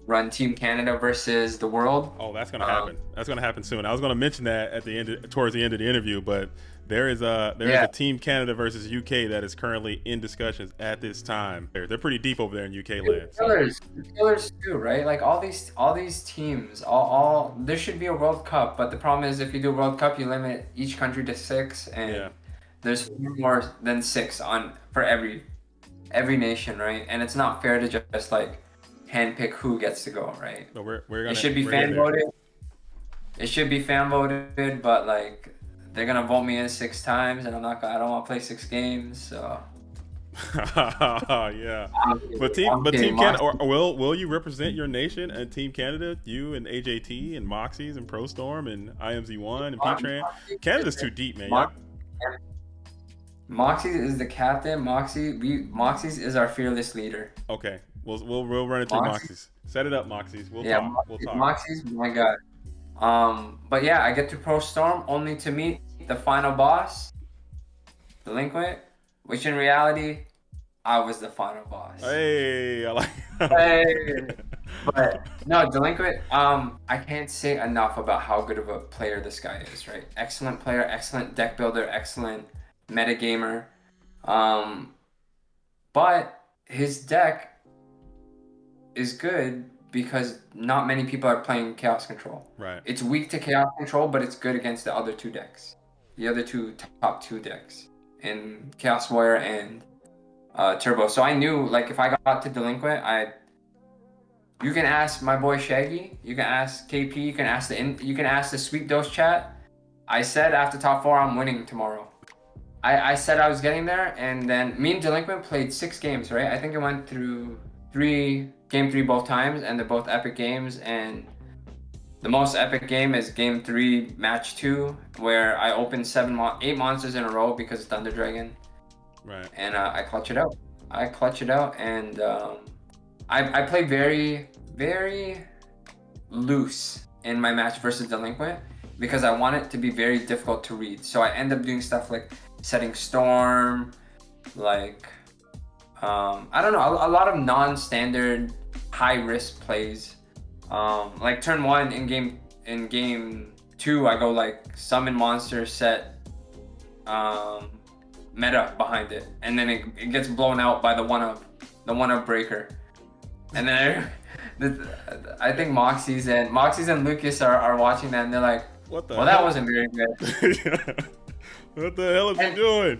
run Team Canada versus the world. Oh, that's gonna happen. That's gonna happen soon. I was gonna mention that at the end, towards the end of the interview, but there is a Team Canada versus UK that is currently in discussions at this time. They're pretty deep over there in UK land. Killers too, right? Like all these teams, all there should be a World Cup, but the problem is if you do a World Cup, you limit each country to 6, and there's more than 6 for every nation, right? And it's not fair to just like handpick who gets to go, right? So we're gonna, it should be fan voted. It should be fan voted, but like they're gonna vote me in 6 times, and I don't want to play 6 games, so. Yeah, but Team Canada, or will you represent your nation and Team Canada? You and AJT and Moxies and Pro Storm and IMZ1 and P-Tran. Canada's too deep, man. Moxies is the captain. Moxies is our fearless leader. Okay, we'll run it through Moxies. Set it up, Moxies. We'll talk. Moxies, my God. But yeah, I get to Pro Storm only to meet the final boss, Delinquent, which in reality, I was the final boss. Hey, I like. Hey. But no, Delinquent, I can't say enough about how good of a player this guy is, right? Excellent player, excellent deck builder, excellent meta gamer. But his deck is good because not many people are playing Chaos Control. Right. It's weak to Chaos Control, but it's good against the other 2 decks. The other top 2 decks in Chaos Warrior and Turbo. So I knew, like, if I got to Delinquent, you can ask my boy Shaggy, you can ask KP, you can ask the Sweet Dose chat. I said after top 4, I'm winning tomorrow. I said I was getting there, and then me and Delinquent played 6 games, right? I think it went through game 3 both times, and they're both epic games. And the most epic game is game 3, match 2, where I opened 8 monsters in a row because of Thunder Dragon. Right. And I clutch it out. And I play very, very loose in my match versus Delinquent because I want it to be very difficult to read. So I end up doing stuff like setting Storm, like I don't know, a lot of non-standard high-risk plays. Like turn 1 in game 2, I go like summon monster, set meta behind it, and then it gets blown out by the one up breaker, and then I think Moxie's and Lucas are watching that, and they're like, What the well, hell? that wasn't very good. What the hell is he doing?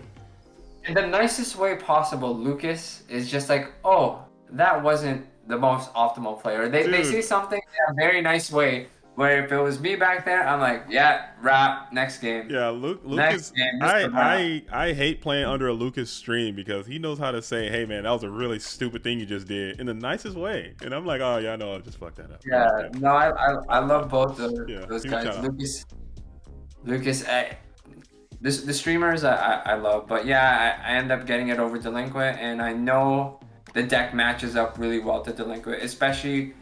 In the nicest way possible, Lucas is just like, oh, that wasn't the most optimal player. They Dude. say something in a very nice way, where if it was me back there, I'm like, yeah, wrap, next game. Yeah, Lucas. Next game, just a wrap. I hate playing under a Lucas stream because he knows how to say, "Hey man, that was a really stupid thing you just did," in the nicest way. And I'm like, "Oh yeah, I know, I just fucked that up." Yeah, no, I love both of those huge guys. shout out. Lucas, the streamers I love, but yeah, I end up getting it over Delinquent, and I know the deck matches up really well to Delinquent, especially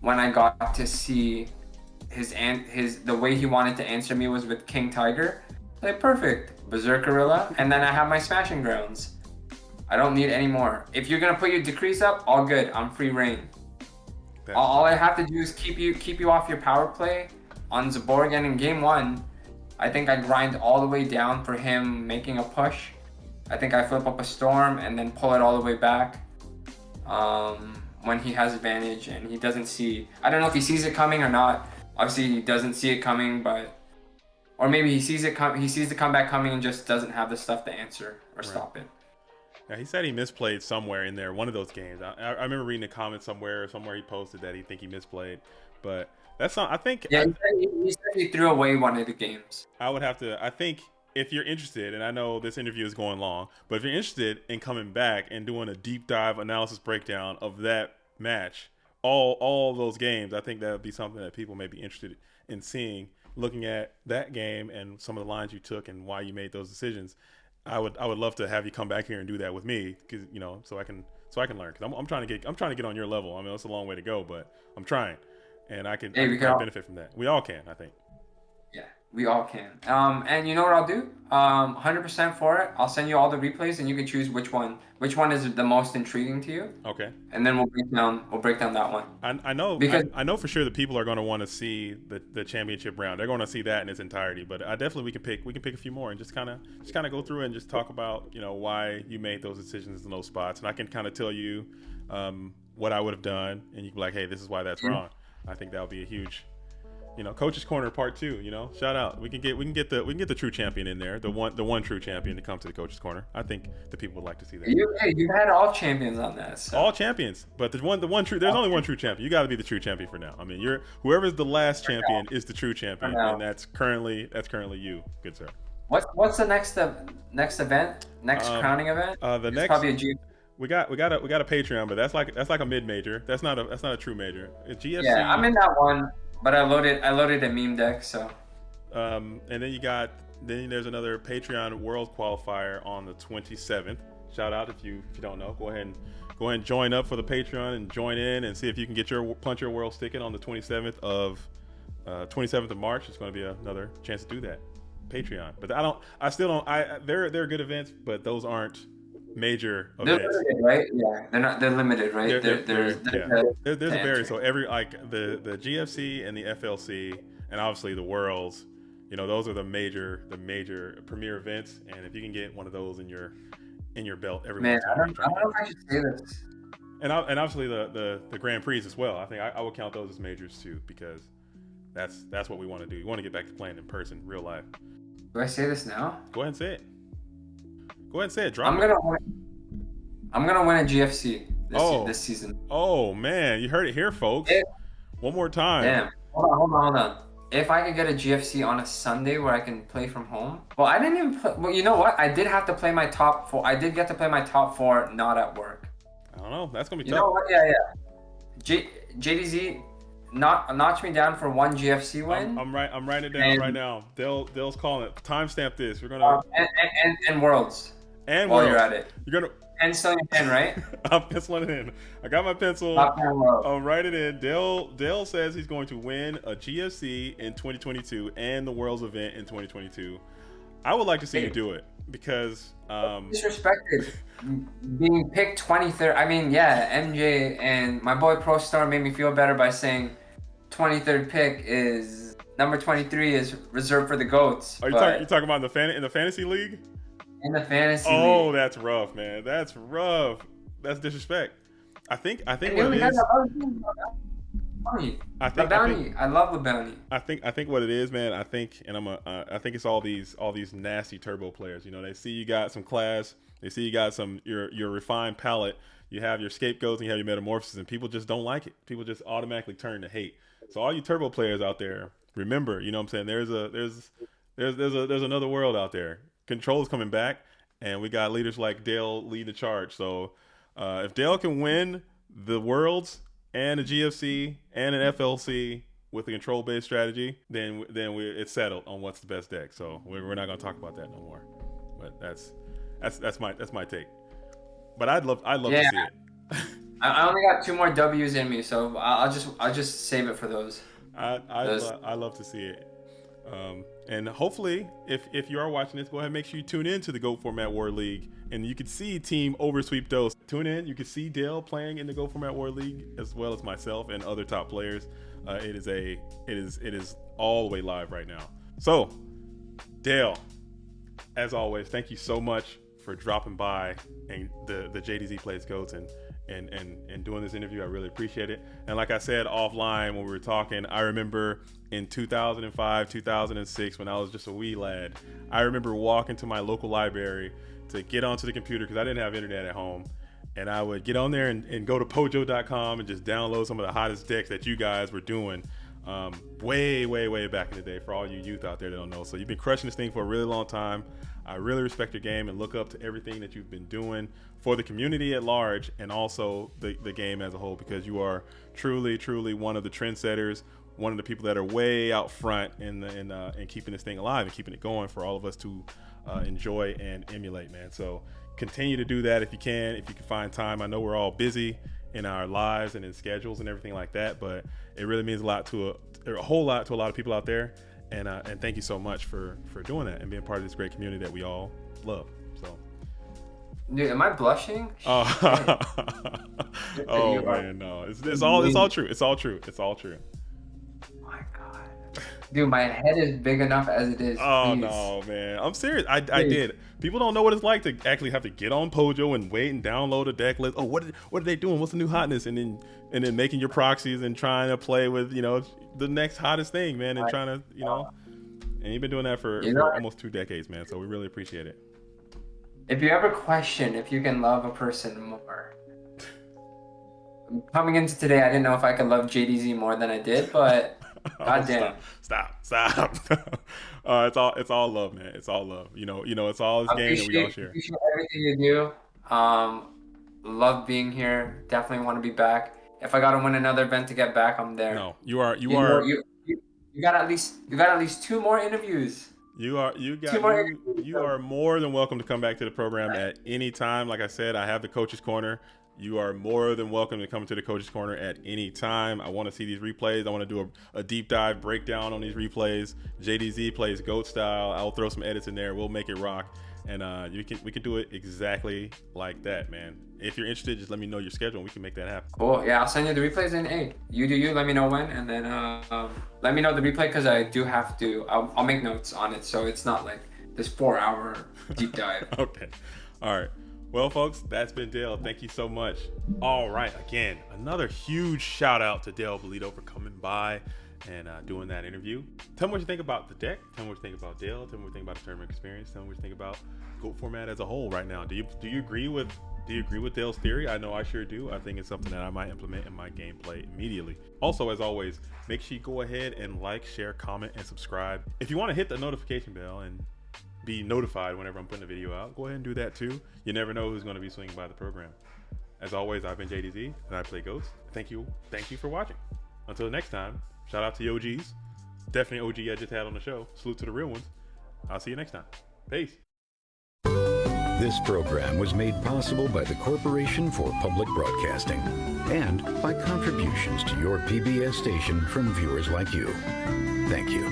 when I got to see the way he wanted to answer me was with King Tiger. Like, perfect, Berserkerilla, and then I have my Smashing Grounds. I don't need any more. If you're gonna put your decrease up, all good. I'm free reign. All I have to do is keep you off your power play on Zaborg, and in game 1, I think I grind all the way down for him making a push. I think I flip up a Storm and then pull it all the way back when he has advantage and he doesn't see. I don't know if he sees it coming or not. Obviously, he doesn't see it coming, or maybe he sees the comeback coming and just doesn't have the stuff to answer or stop it. Yeah, he said he misplayed somewhere in there, one of those games. I remember reading a comment somewhere he posted that he misplayed, but that's not. I think. Yeah, he said he threw away one of the games. I would have to. I think if you're interested, and I know this interview is going long, but if you're interested in coming back and doing a deep dive analysis breakdown of that match, all those games, I think that would be something that people may be interested in seeing. Looking at that game and some of the lines you took and why you made those decisions, I would love to have you come back here and do that with me, because so I can learn. Because I'm trying to get on your level. I mean, it's a long way to go, but I'm trying, and I can benefit from that. We all can, I think. Yeah, we all can. And you know what I'll do? 100% for it. I'll send you all the replays, and you can choose which one is the most intriguing to you. Okay. And then we'll break down that one. I know because I know for sure that people are going to want to see the championship round. They're going to see that in its entirety. But I definitely we can pick a few more and just kind of go through and just talk about why you made those decisions in those spots, and I can kind of tell you what I would have done, and you can be like, hey, this is why that's wrong. I think that would be a huge. Coach's Corner Part 2. Shout out. We can get the true champion in there. The one true champion to come to the Coach's Corner. I think the people would like to see that. You've had all champions on that. So. All champions, but the one true. There's only one true champion. You got to be the true champion for now. I mean, whoever's the last champion is the true champion, and that's currently you, good sir. What's the next event? Next crowning event? The next probably a G. We got a Patreon, but that's like a mid major. That's not a true major. It's GFC. Yeah, I'm in that one. But I loaded a meme deck, so. And then there's another Patreon World Qualifier on the 27th. Shout out if you don't know. Go ahead and join up for the Patreon and join in and see if you can get your Punch Your World ticket on the 27th of March. It's going to be another chance to do that. Patreon, but they're good events, but those aren't major events. They're limited, right? Yeah, they're limited, right? There's a barrier. So every the GFC and the FLC and obviously the Worlds, those are the major premier events. And if you can get one of those in your belt every man, I don't know if I should say this. And obviously the Grand Prix as well. I think I would count those as majors too, because that's what we want to do. We want to get back to playing in person, real life. Do I say this now? Go ahead and say it. Drop I'm gonna win a GFC this season. Oh man, you heard it here, folks. One more time. Damn. Hold on. If I could get a GFC on a Sunday where I can play from home. Well, I didn't even play. Well, you know what? I did have to play my top 4. I did get to play my top 4 not at work. I don't know. That's gonna be tough. You know what? Yeah. JDZ notch me down for one GFC win. I'm writing it down right now. Dale's calling it. Timestamp this. We're gonna and Worlds. And while Worlds. You're at it. You're gonna pencil your pen, right? I'm penciling it in. I got my pencil. I'll write it in. Dale says he's going to win a GFC in 2022 and the Worlds event in 2022. I would like to see you do it because disrespected being picked 23rd. I mean, yeah, MJ and my boy Pro Star made me feel better by saying 23rd pick is number 23 is reserved for the GOATs. Are you talking about in the fantasy league? In the fantasy league. Oh, that's rough, man. That's rough. That's disrespect. I think what it is. I love the bounty. I think what it is, man. I think it's all these nasty turbo players. You know, they see you got some class. They see you got your refined palette. You have your scapegoats and you have your metamorphosis, and people just don't like it. People just automatically turn to hate. So all you turbo players out there, remember, you know what I'm saying? There's another world out there. Control is coming back, and we got leaders like Dale lead the charge. So if Dale can win the Worlds and a GFC and an FLC with a control-based strategy, then it's settled on what's the best deck. So we're not going to talk about that no more. But that's my take. But I'd love to see it. I only got 2 more W's in me, so I'll just save it for those. I love to see it. And hopefully, if you are watching this, go ahead and make sure you tune in to the Goatformat War League, and you can see Team Oversweep Dose. Tune in. You can see Dale playing in the Goatformat War League as well as myself and other top players. It is all the way live right now. So, Dale, as always, thank you so much for dropping by and the JDZ Plays Goats and doing this interview. I really appreciate it. And like I said offline when we were talking, I remember in 2005, 2006, when I was just a wee lad, I remember walking to my local library to get onto the computer because I didn't have internet at home. And I would get on there and go to pojo.com and just download some of the hottest decks that you guys were doing way back in the day, for all you youth out there that don't know. So you've been crushing this thing for a really long time. I really respect your game and look up to everything that you've been doing for the community at large and also the game as a whole, because you are truly one of the trendsetters, one of the people that are way out front in keeping this thing alive and keeping it going for all of us to enjoy and emulate, man. So continue to do that if you can find time. I know we're all busy in our lives and in schedules and everything like that, but it really means a whole lot to a lot of people out there. And thank you so much for doing that and being part of this great community that we all love. So, dude, am I blushing? Oh man, no, it's all true. It's all true. My God, dude, my head is big enough as it is. Oh please. No, man, I'm serious. I did. People don't know what it's like to actually have to get on Pojo and wait and download a deck list. Oh, what are they doing? What's the new hotness? And then making your proxies and trying to play with the next hottest thing, man, and trying to and you've been doing that for almost 2 decades, man. So we really appreciate it. If you ever question if you can love a person more, coming into today, I didn't know if I could love JDZ more than I did, but goddamn. Stop. It's all love, man. It's all love. It's all this game that we all share. Appreciate everything you do. Love being here. Definitely want to be back. If I got to win another event to get back, I'm there. No, you got at least 2 more interviews. You are more than welcome to come back to the program at any time. Like I said, I have the Coach's Corner. You are more than welcome to come to the Coach's Corner at any time. I want to see these replays. I want to do a deep dive breakdown on these replays. JDZ plays GOAT style. I'll throw some edits in there. We'll make it rock. And we can do it exactly like that, man. If you're interested, just let me know your schedule and we can make that happen. Cool. Yeah, I'll send you the replays and hey, you do you. Let me know when, and then let me know the replay because I do have to. I'll make notes on it, so it's not like this 4-hour deep dive. Okay. All right. Well, folks, that's been Dale. Thank you so much. All right. Again, another huge shout out to Dale Bellido for coming by and doing that interview. Tell me what you think about the deck. Tell me what you think about Dale. Tell me what you think about the tournament experience. Tell me what you think about Goatformat as a whole right now. Do you agree with Dale's theory? I know I sure do. I think it's something that I might implement in my gameplay immediately. Also, as always, make sure you go ahead and like, share, comment, and subscribe. If you want to hit the notification bell and be notified whenever I'm putting a video out, go ahead and do that too. You never know who's going to be swinging by the program. As always, I've been JDZ and I play Ghosts. Thank you for watching. Until next time, shout out to the OGs. Definitely OG I just had on the show. Salute to the real ones. I'll see you next time. Peace. This program was made possible by the Corporation for Public Broadcasting and by contributions to your PBS station from viewers like you. Thank you.